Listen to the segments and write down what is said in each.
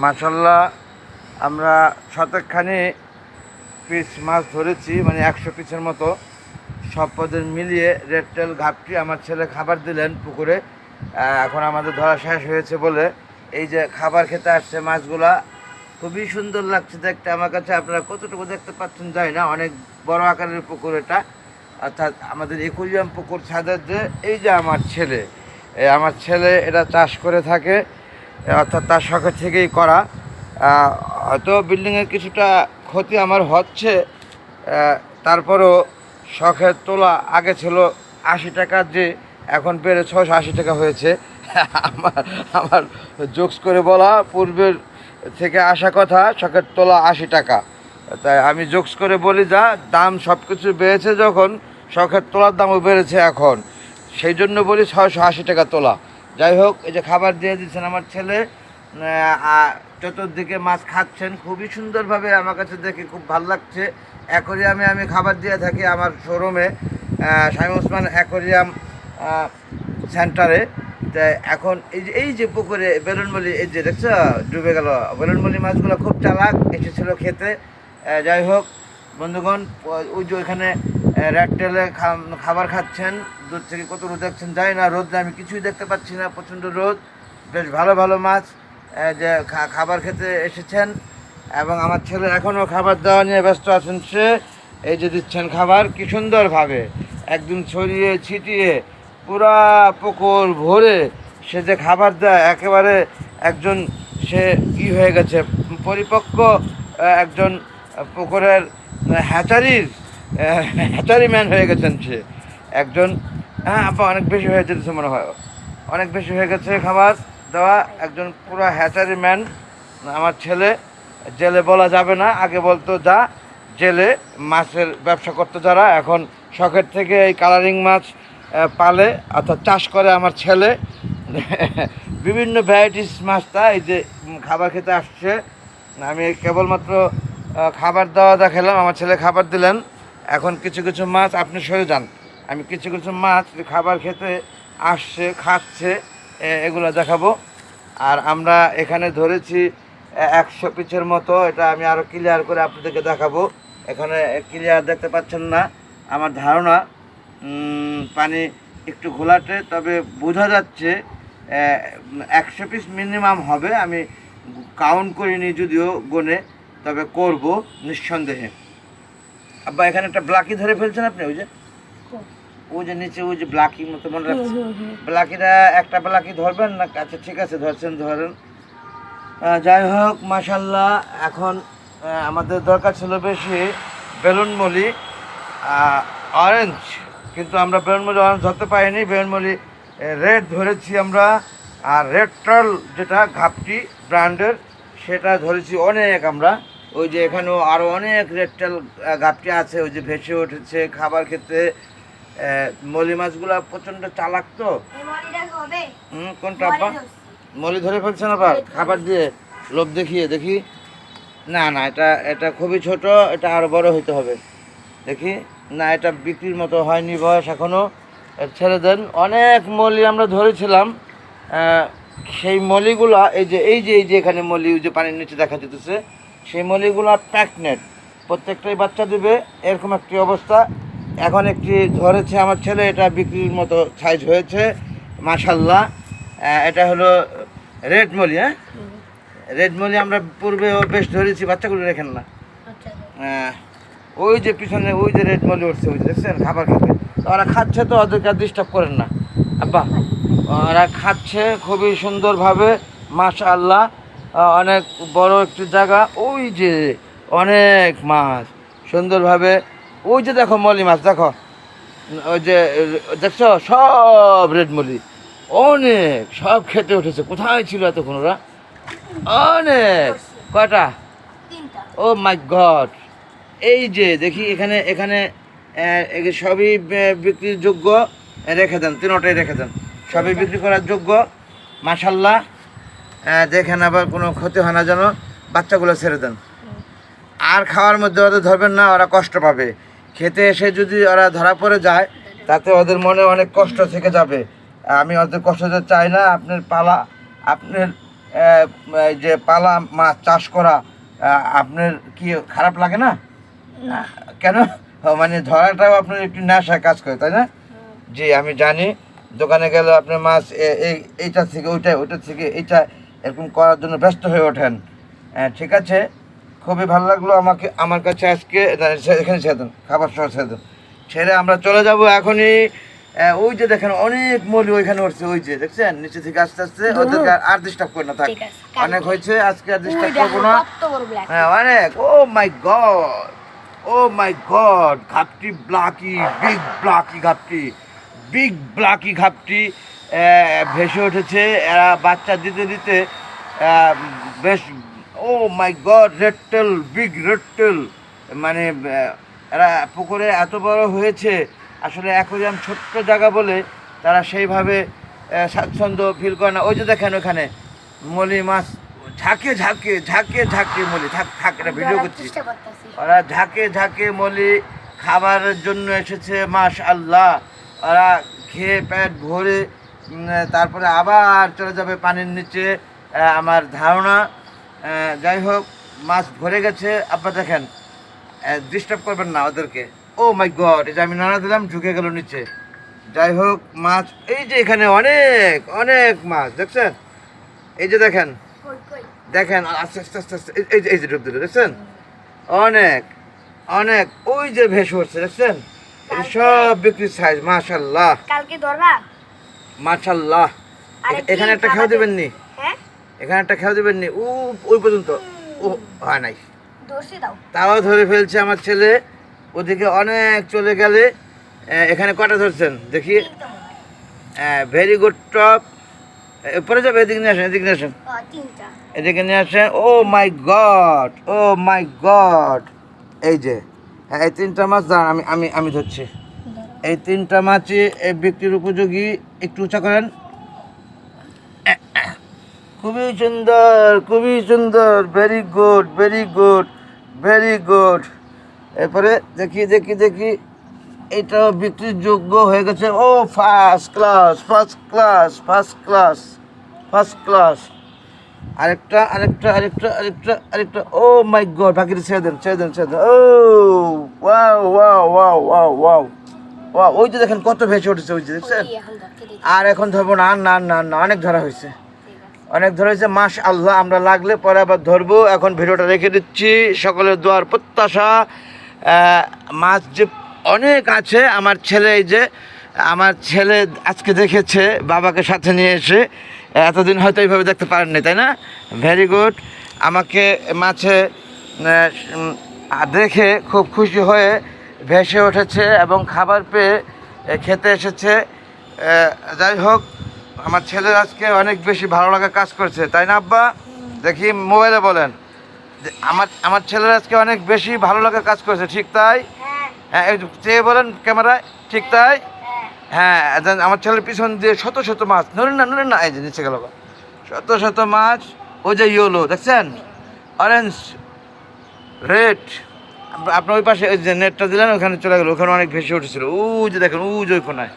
মাশাল্লাহ আমরা শতকখানি পিস মাছ ধরেছি, মানে 100 পিসের মতো। সব পদের মিলিয়ে রেড টেল ঘাপটি আমার ছেলে খাবার দিলেন পুকুরে। এখন আমাদের ধরা শেষ হয়েছে বলে এই যে খাবার খেতে আসছে মাছগুলা, খুবই সুন্দর লাগছে দেখতে আমার কাছে। আপনারা কতটুকু দেখতে পাচ্ছেন জানি না, অনেক বড় আকারের পুকুর এটা, অর্থাৎ আমাদের একুরিয়াম পুকুর ছাদের। যে এই যে আমার ছেলে এটা চাষ করে থাকে, অর্থাৎ তার শখের থেকেই করা। হয়তো বিল্ডিংয়ের কিছুটা ক্ষতি আমার হচ্ছে, তারপরও শখের তোলা আগে ছিল 80 টাকা, যে এখন বেড়ে 680 টাকা হয়েছে। আমার আমার জোকস করে বলা, পূর্বের থেকে আসা কথা, শখের তোলা 80 টাকা। তাই আমি জোকস করে বলি, যা দাম সব কিছু বেড়েছে যখন, শখের তোলার দামও বেড়েছে এখন, সেই জন্য বলি 680 টাকা তোলা। যাই হোক, এই যে খাবার দিয়ে দিচ্ছেন আমার ছেলে, চতুর্দিকে মাছ খাচ্ছেন খুবই সুন্দরভাবে। আমার কাছে দেখে খুব ভালো লাগছে। অ্যাকোরিয়ামে আমি খাবার দিয়ে থাকি আমার শোরুমে, শামীম ওসমান অ্যাকোরিয়াম সেন্টারে। তাই এখন এই যে পুকুরে বেলুনমলি, এই যে দেখছো ডুবে গেল, বেলুনমলি মাছগুলো খুব চালাক, এসেছিলো খেতে। যাই হোক বন্ধুগণ, ওই যে ওইখানে রেড টেলে খাবার খাচ্ছেন, দূর থেকে কত রোদ দেখছেন জানি না, রোদে আমি কিছুই দেখতে পাচ্ছি না, প্রচণ্ড রোদ। বেশ ভালো ভালো মাছ যে খাবার খেতে এসেছেন, এবং আমার ছেলে এখনও খাবার দেওয়া নিয়ে ব্যস্ত আছেন। সে এই যে দিচ্ছেন খাবার কি সুন্দরভাবে, একদম ছড়িয়ে ছিটিয়ে পুরা পুকুর ভরে সে যে খাবার দেয়, একেবারে একজন সে হয়ে গেছে, পরিপক্ক একজন পুকুরের হ্যাচারি ম্যান হয়ে গেছেন সে একজন। হ্যাঁ আপা, অনেক বেশি হয়ে যেতেছে মনে হয়, অনেক বেশি হয়ে গেছে খাবার দেওয়া, একজন পুরো হ্যাচারি ম্যান আমার ছেলে। জেলে বলা যাবে না, আগে বলতো যা জেলে, মাছের ব্যবসা করতো যারা, এখন শখের থেকে এই কালারিং মাছ পালে, অর্থাৎ চাষ করে আমার ছেলে। বিভিন্ন ভ্যারাইটিস মাছটা এই যে খাবার খেতে আসছে। আমি কেবলমাত্র খাবার দেওয়া দেখালাম, আমার ছেলে খাবার দিলেন। এখন কিছু কিছু মাছ আপনি সরে যান, আমি কিছু কিছু মাছ খাবার খেতে আসছে, খাচ্ছে, এগুলো দেখাবো। আর আমরা এখানে ধরেছি 100 পিসের মতো, এটা আমি আরও ক্লিয়ার করে আপনাদেরকে দেখাবো। এখানে ক্লিয়ার দেখতে পাচ্ছেন না আমার ধারণা, পানি একটু ঘোলাটে, তবে বোঝা যাচ্ছে 100 পিস মিনিমাম হবে। আমি কাউন্ট করিনি যদিও গনে, তবে করব নিঃসন্দেহে। আব্বা এখানে একটা ব্লাকি ধরে ফেলছেন আপনি, ওই যে নিচে ওই যে ব্লাকি মতো মনে রাখছে, ব্লাকিটা একটা ব্লাকি ধরবেন না? আচ্ছা ঠিক আছে, ধরেন। যাই হোক মাশাল্লাহ, এখন আমাদের দরকার ছিল বেশি বেলুনমলি অরেঞ্জ, কিন্তু আমরা বেলুনমলি অরেঞ্জ ধরতে পারিনি, বেলুনমলি রেড ধরেছি আমরা। আর রেড ট্রল যেটা ঘাপটি ব্র্যান্ডের, সেটা ধরেছি অনেক আমরা। ওই যে এখানেও আরও অনেক রেড টেল ঘাপটি আছে, ওই যে ভেসে উঠেছে খাবার খেতে। মলি মাছগুলো প্রচণ্ড চালাক তো। কোনটা আব্বা? মলি ধরে ফেলছেন আবার খাবার দিয়ে, লোভ দেখিয়ে। দেখি, না এটা খুবই ছোট, এটা আরও বড় হইতে হবে। দেখি, না এটা বিক্রির মতো হয়নি, বয়স এখনও, ছেড়ে দেন। অনেক মলি আমরা ধরেছিলাম, সেই মলিগুলা এই যে এখানে মলি, ওই যে পানির নিচে দেখা যেতেছে, সেই মলিগুলা প্যাকনেট, প্রত্যেকটাই বাচ্চা দেবে, এরকম একটি অবস্থা। এখন একটি ধরেছে আমার ছেলে, এটা বিক্রির মতো সাইজ হয়েছে মাশাল্লাহ। এটা হলো রেড মলি। রেড মলি আমরা পূর্বেও বেশ ধরেছি, বাচ্চাগুলো রেখেন না। ওই যে পিছনে ওই যে রেড মলি উঠছে, ওই যে দেখছেন খাবার খেতে, ওরা খাচ্ছে, তো ওদেরকে ডিস্টার্ব করেন না আব্বা, ওরা খাচ্ছে খুবই সুন্দরভাবে মাশাআল্লাহ। অনেক বড় একটি জায়গা, ওই যে অনেক মাছ সুন্দরভাবে। ওই যে দেখো মলি মাছ, দেখো ওই যে দেখছো, সব রেড মলি, অনেক, সব খেতে উঠেছে। কোথায় ছিল এতক্ষণ ওরা? অনেক, কয়টা? ও মাই গড! এই যে দেখি এখানে সবই বিক্রির যোগ্য, রেখে দেন, তিনটাই রেখে দেন, সবই বিক্রি করার যোগ্য মাশাল্লাহ। দেখেন আবার কোনো ক্ষতি হয় না যেন, বাচ্চাগুলো ছেড়ে দেন। আর খাওয়ার মধ্যে ওদের ধরবেন না, ওরা কষ্ট পাবে। খেতে এসে যদি ওরা ধরা পড়ে যায়, তাতে ওদের মনে অনেক কষ্ট থেকে যাবে। আমি ওদের কষ্ট চাই না। আপনার পালা, আপনার এই যে পালা মাছ চাষ করা আপনার কি খারাপ লাগে না? না। কেন? মানে ধরাটাও আপনার একটু নেশায় কাজ করে, তাই না? জি, আমি জানি। দোকানে গেলে আপনি মাছ এইটা থেকে ওইটা থেকে এইটা এরকম করার জন্য ব্যস্ত হয়ে ওঠেন। ঠিক আছে, খুবই ভালো লাগলো আমার কাছে আজকে। এখানে ছেড়ে দেন, খাবার সহ ছেড়ে দেন। ছেড়ে আমরা চলে যাব এখনই। ওই যে দেখেন অনেক মলি ওইখানে উঠছে, ওই যে দেখছেন নিচে থেকে আস্তে আস্তে। ওদেরকে আর ডিস্টার্ব করে না, থাক, ঠিক আছে, অনেক হয়েছে, আজকে আর ডিস্টার্ব ওই করবো দেখো না। কত বড় black হ্যাঁ অনেক। ও my god, oh my god, ঘাপটি ব্লাকি, big ব্লাকি ঘাপটি, big ব্লাকি ঘাপটি ভেসে উঠেছে। এরা বাচ্চা দিতে দিতে বেশ, ও মাই গড, রেডটেল, বিগ রেডটেল। মানে এরা পুকুরে এত বড় হয়েছে, আসলে অ্যাকোয়ারিয়াম ছোট্ট জায়গা বলে তারা সেইভাবে স্বাচ্ছন্দ্য ফিল করে না। ওই যে দেখেন ওখানে মলি মাছ ঝাঁকে ঝাঁকে ঝাঁকে ঝাঁকে মলি, থাক থাক, এটা ভিডিও করছি। চেষ্টা করতেছি। ওরা ঝাঁকে ঝাঁকে মলি খাবারের জন্য এসেছে। মাশআল্লাহ, ওরা খেয়ে পেট ভরে তারপরে আবার চলে যাবে পানির নিচে আমার ধারণা। যাই হোক, মাছ ভরে গেছে। আপনারা দেখেন, ডিস্টার্ব করবেন না ওদেরকে। ও মাই গড, এই যে আমি নাড়া দিলাম, ঝুঁকে গেল নিচে। যাই হোক, মাছ এই যে এখানে অনেক অনেক মাছ দেখছেন। এই যে দেখেন, কই কই দেখেন আস্তে আস্তে আস্তে আস্তে, এই যে ডুব দিল দেখছেন, অনেক অনেক। ওই যে ভেসে উঠছে দেখছেন, এই সব বিক্রির সাইজ। মাশাল্লাহ কালকে ধরবা? মাশাল্লাহ। এখানে একটা খেয়াও দেবেন নি, হ্যাঁ এখানে একটা খেয়াও দেবেন নি। ওই পর্যন্ত ও হয় নাই, দর্শি দাও। তাও ধরে ফেলছে আমার ছেলে। ওদিকে অনেক চলে গেলে এখানে কটা ধরছেন দেখি। Very good top. পরে যাবে, এদিকে নিয়ে আসেন, এদিকে নিয়ে আসেন, তিনটা। এদিকে নিয়ে আসেন। ও my god, oh my god. এই যে হ্যাঁ, এই তিনটা মাছ দাঁড়ান, আমি আমি আমি ধরছি। এই তিনটা মাছই এই বিক্রির উপযোগী। একটু উঁচা করেন। খুবই সুন্দর, খুবই সুন্দর, very good, very good, very good. এরপরে দেখি দেখি দেখি, এটাও বিক্রির যোগ্য হয়ে গেছে। Oh first class, first class, first class, first class. আরেকটা আরেকটা আরেকটা আরেকটা আরেকটা। ও মাই গড, বাকিটা ছেড়ে দেন, ছেড়ে দেন, ছেড়ে দেন। Oh wow wow wow wow wow wow. ওই যে দেখেন কত ভেসে উঠেছে, ওই যে দেখছেন। এখন ধরতে দিই। আর এখন ধরবো না, না না না, অনেক ধরা হয়েছে, ঠিক আছে। অনেক ধরা হয়েছে। মাশআল্লাহ, আমরা লাগলে পরে আবার ধরবো। এখন ভিডিওটা রেখে দিচ্ছি। সকলের দোয়ার প্রত্যাশা। মাছ যে অনেক আছে। আমার ছেলে, এই যে আমার ছেলে আজকে দেখেছে বাবাকে সাথে নিয়ে এসে। এতদিন হয়তো এইভাবে দেখতে পারেননি, তাই না? Very good. আমাকে মাছে দেখে খুব খুশি হয়ে ভেসে উঠেছে এবং খাবার পেয়ে খেতে এসেছে। যাই হোক, আমার ছেলের আজকে অনেক বেশি ভালো লাগা কাজ করছে, তাই না আব্বা? দেখি মোবাইলে বলেন যে আমার ছেলের আজকে অনেক বেশি ভালো লাগা কাজ করছে, ঠিক তাই? হ্যাঁ হ্যাঁ, একটু চেয়ে বলেন ক্যামেরায়, ঠিক তাই? হ্যাঁ। হ্যাঁ, দেন আমার ছেলের পিছন দিয়ে শত শত মাছ, নড়েন না, এই যে নিচে গেল, শত শত মাছ। ওই যে ইয়েলো দেখছেন, অরেঞ্জ, রেড। আপনার ওই পাশে ওই যে নেটটা দিলেন, ওখানে চলে গেল, ওখানে অনেক ভেসে উঠেছিল। ওই যে দেখেন, ওই যে ওই কোনায়।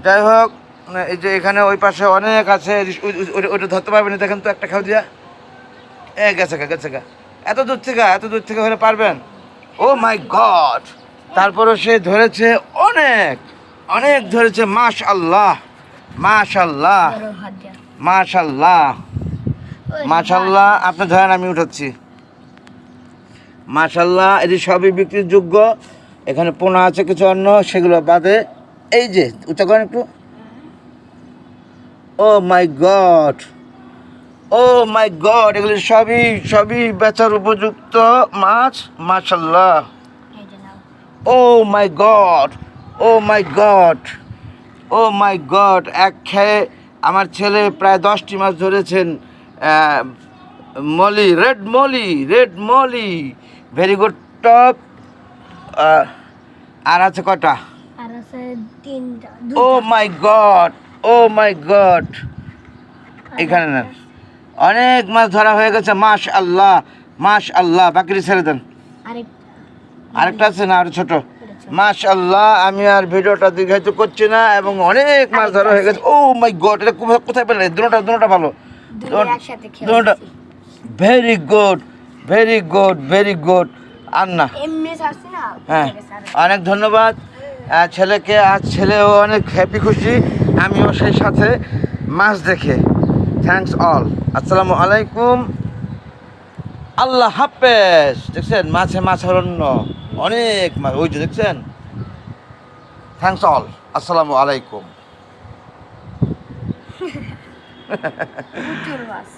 যাই হোক, এই যে এখানে ওই পাশে অনেক আছে। ওইটা ধরতে পারবেন, দেখেন তো একটা খাও দিয়া। গেছে গা। এত দূর থেকে হলে পারবেন? ও মাই গড। তারপরে সে ধরেছে অনেক অনেক ধরেছে। মাশআল্লাহ, মাশআল্লাহ, ধরো হাত দিয়া। মাশআল্লাহ, ওই মাশাল্লাহ। আপনি ধরেন, আমি উঠাচ্ছি। মাশাল্লাহ, এটি সবই বিক্রির যোগ্য। এখানে পোনা আছে কিছু অন্য, সেগুলো বাদে। এই যে উঁচা করেন একটু। ও my god, oh my god, এগুলি সবই সবই বেচার উপযুক্ত মাছ। মাশাল্লাহ, এই যে নাও। Oh my god, oh my god, oh my god. এক খেয়ে আমার ছেলে প্রায় 10টি মাছ ধরেছেন। Molly, red molly, red molly, very good top. আর আছে কটা? আর আছে তিনটা, ও my god, oh my god. এখানে না, অনেক মাছ ধরা হয়ে গেছে। মাশআল্লাহ, মাশআল্লাহ। বাকিটা ছেড়ে দেন। আরেকটা আছে না, আরো ছোট। মাশআল্লাহ। আমি আর ভিডিওটা দীর্ঘায়িত করছি না, এবং অনেক মাছ ধরা হয়ে গেছে। ও মাই গড, এটা কোথায় পেলেন? দুটোটা ভালো, দুটো একসাথে দুটো খেয়েছি very good very good very good. আর না, এমনি ছাড়ছি না হ্যাঁ অনেক ধন্যবাদ ছেলেকে। আজ ছেলেও অনেক হ্যাপি খুশি, আমিও সেই সাথে মাছ দেখে। থ্যাঙ্কস অল, আসসালামু আলাইকুম, আল্লাহ হাফেজ। দেখছেন মাছে মাছ অরণ্য, অনেক মাছ, ওই যে দেখছেন। থ্যাঙ্কস অল, আসসালামু আলাইকুম। প্রচুর মাছ